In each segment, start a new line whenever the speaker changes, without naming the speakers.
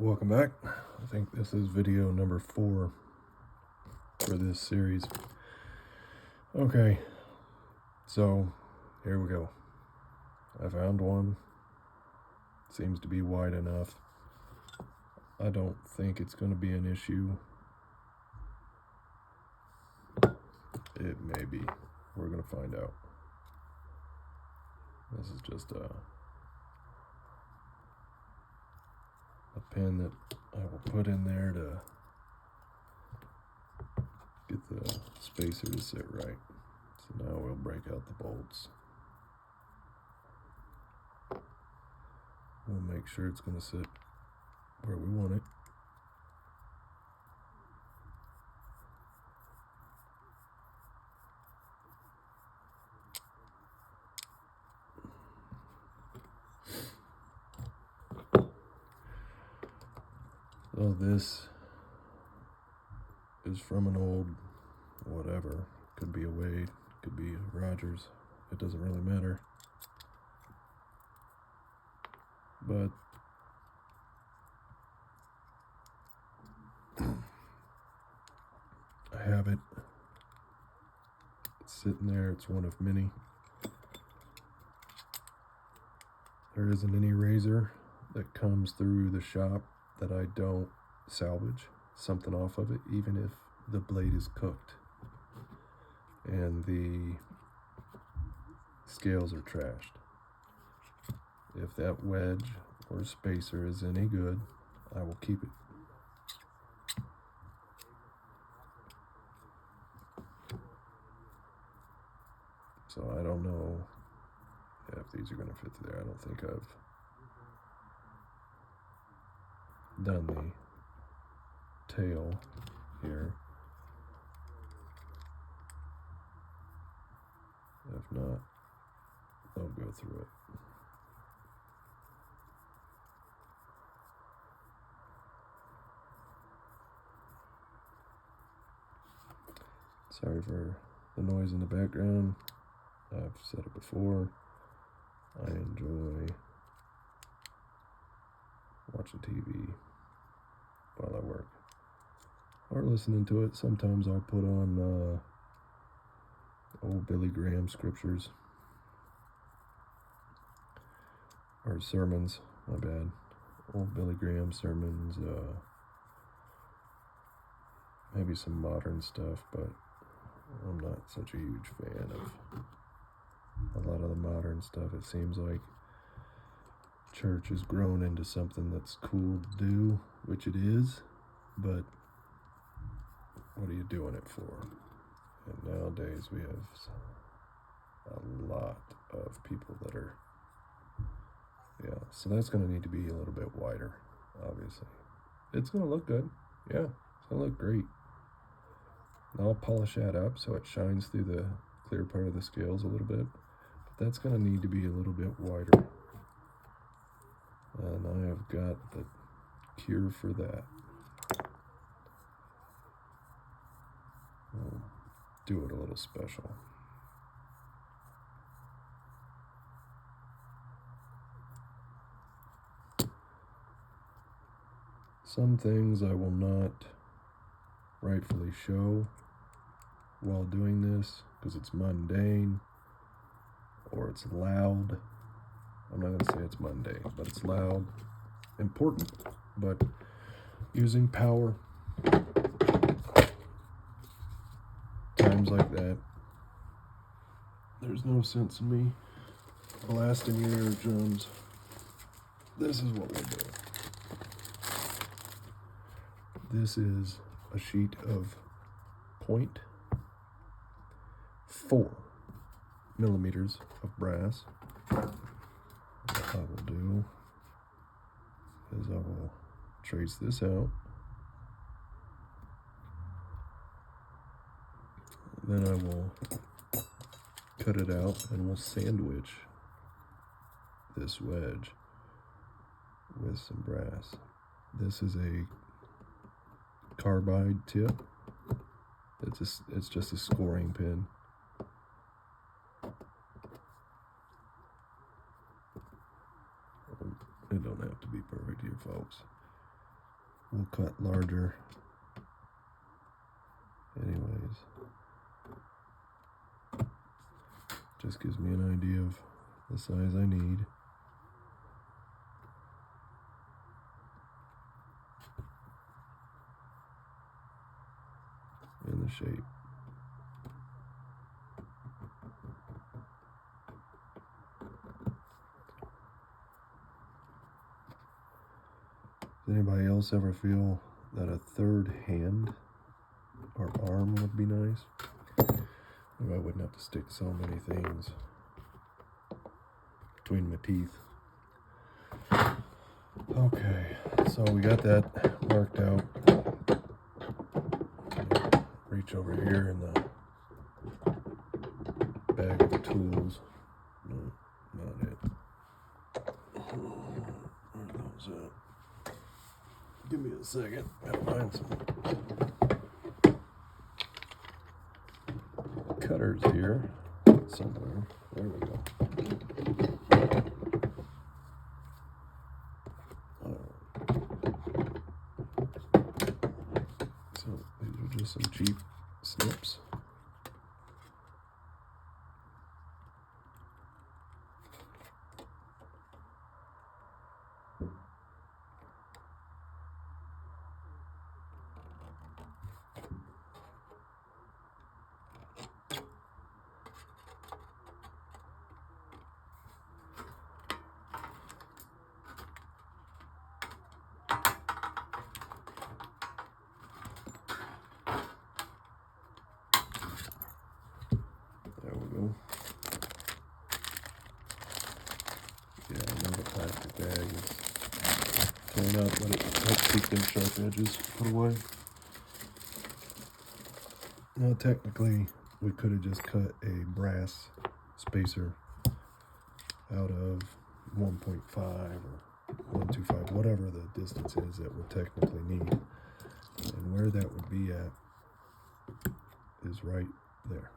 Welcome back. I think this is video number 4 for this series. Okay, so here we go. I found one. Seems to be wide enough. I don't think it's going to be an issue. It may be. We're going to find out. This is just a pin that I will put in there to get the spacer to sit right. So now we'll break out the bolts. We'll make sure it's going to sit where we want it. So this is from an old whatever. Could be a Wade, could be a Rogers. It doesn't really matter. But I have it. It's sitting there. It's one of many. There isn't any razor that comes through the shop that I don't salvage something off of it, even if the blade is cooked and the scales are trashed. If that wedge or spacer is any good, I will keep it. So I don't know if these are going to fit through there. I don't think I've done the tail here. If not, I'll go through it. Sorry for the noise in the background. I've said it before. I enjoy watching TV while I work or listening to it. Sometimes I'll put on old Billy Graham scriptures or sermons, my bad. Old Billy Graham sermons, maybe some modern stuff, but I'm not such a huge fan of a lot of the modern stuff. It seems like church has grown into something that's cool to do, which it is, but what are you doing it for? And nowadays we have a lot of people that are, so that's going to need to be a little bit wider, obviously. It's going to look good. Yeah, it's going to look great. I'll polish that up so it shines through the clear part of the scales a little bit. But that's going to need to be a little bit wider. And I have got the cure for that. We'll do it a little special. Some things I will not rightfully show while doing this because it's mundane or it's loud. I'm not going to say it's mundane, but it's loud, important, but using power, times like that, there's no sense in me blasting your eardrums. This is what we're doing. This is a sheet of 0.4 millimeters of brass. What I will do is I will trace this out. Then I will cut it out and we'll sandwich this wedge with some brass. This is a carbide tip. It's just a scoring pin. It don't have to be perfect here, folks. we'll cut larger. Anyways, just gives me an idea of the size I need. And the shape. Does anybody else ever feel that a third hand or arm would be nice? Maybe I wouldn't have to stick so many things between my teeth. Okay, so we got that marked out. Reach over here in the bag of tools. No, not it. Where are those at? Give me a second. Gotta find some cutters here somewhere. There we go. So these are just some cheap snips. There we go. Yeah, I know the plastic bag is torn up, but it helps keep them sharp edges put away. Now, technically, we could have just cut a brass spacer out of 1.5 or 125, whatever the distance is that we technically need. And where that would be at is right there.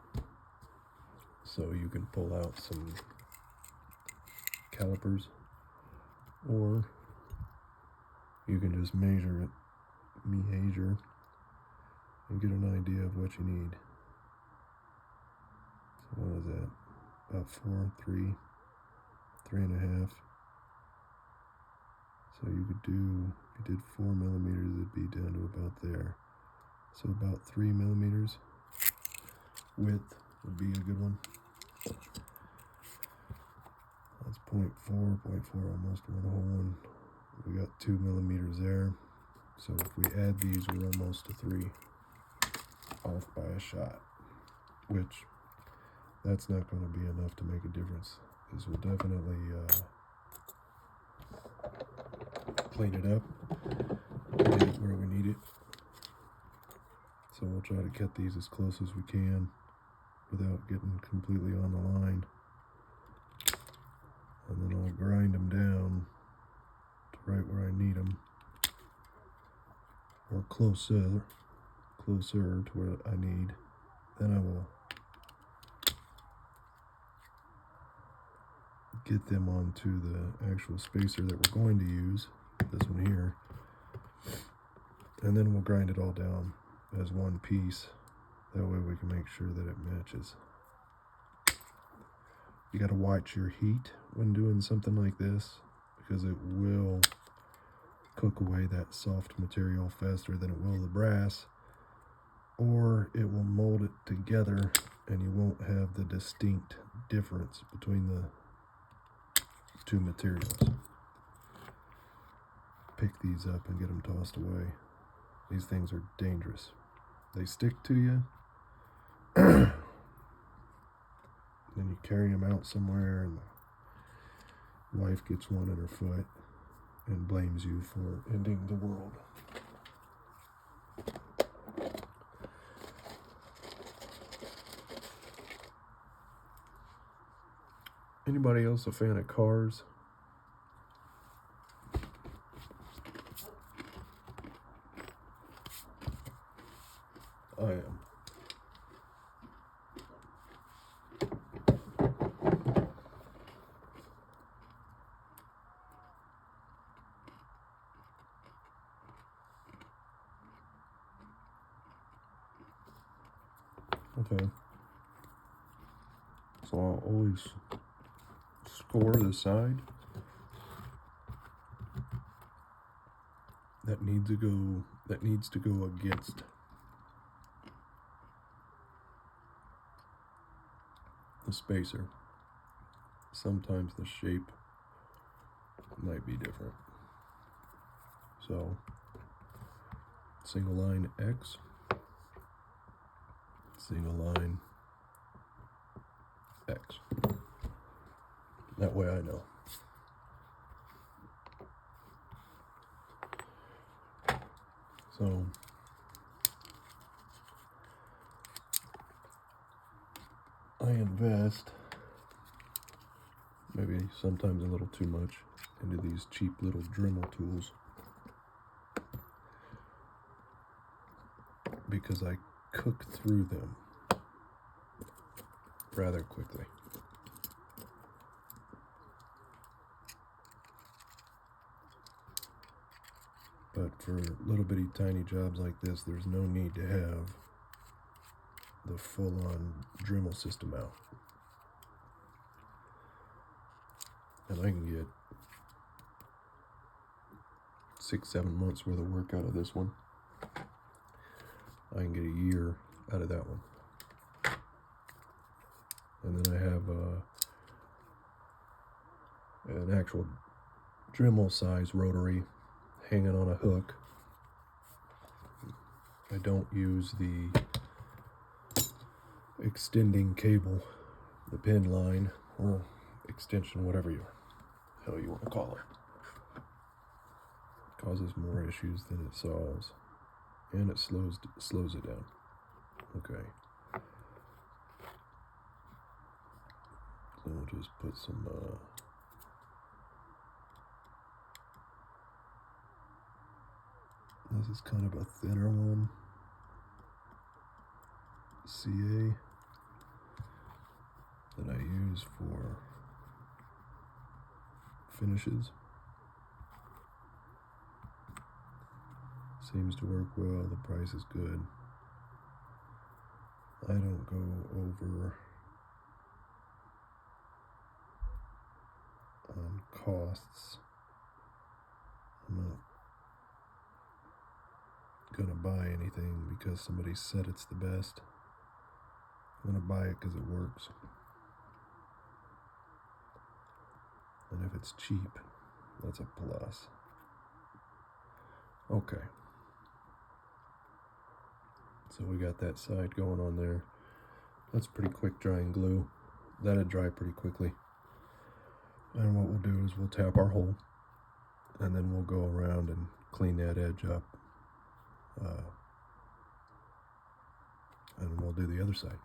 So you can pull out some calipers, or you can just measure it, and get an idea of what you need. So what is that? About 3.5. So you could do, if you did 4 millimeters, it'd be down to about there. So about 3 millimeters width would be a good one. That's 0.4, almost 1 whole one. We got 2 millimeters there. So if we add these, we're almost to 3, off by a shot, which that's not going to be enough to make a difference. This will definitely clean it up, get it where we need it. So we'll try to cut these as close as we can without getting completely on the line. And then I'll grind them down to right where I need them, or closer to where I need. Then I will get them onto the actual spacer that we're going to use, this one here, and then we'll grind it all down as one piece. That way we can make sure that it matches. You got to watch your heat when doing something like this, because it will cook away that soft material faster than it will the brass, or it will mold it together and you won't have the distinct difference between the two materials. Pick these up and get them tossed away. These things are dangerous. They stick to you. Then you carry them out somewhere and the wife gets one in her foot and blames you for ending the world. Anybody else a fan of cars? I am. Okay. So I'll always score the side that needs to go against the spacer. Sometimes the shape might be different. So single line X, single line X. That way I know. So I invest maybe sometimes a little too much into these cheap little Dremel tools because I cook through them rather quickly. But for little bitty tiny jobs like this, there's no need to have the full-on Dremel system out. And I can get 6-7 months worth of work out of this one. I can get a year out of that one. And then I have an actual Dremel size rotary hanging on a hook. I don't use the extending cable, the pin line, or extension, whatever you hell you want to call it. Causes more issues than it solves, and it slows it down. Okay. So we'll just put some this is kind of a thinner one, CA, that I use for finishes. Seems to work well, the price is good. I don't go over on costs. I'm not gonna buy anything because somebody said it's the best. I'm gonna buy it because it works. And if it's cheap, that's a plus. Okay. So we got that side going on there. That's pretty quick drying glue. That'll dry pretty quickly. And what we'll do is we'll tap our hole, and then we'll go around and clean that edge up. And we'll do the other side.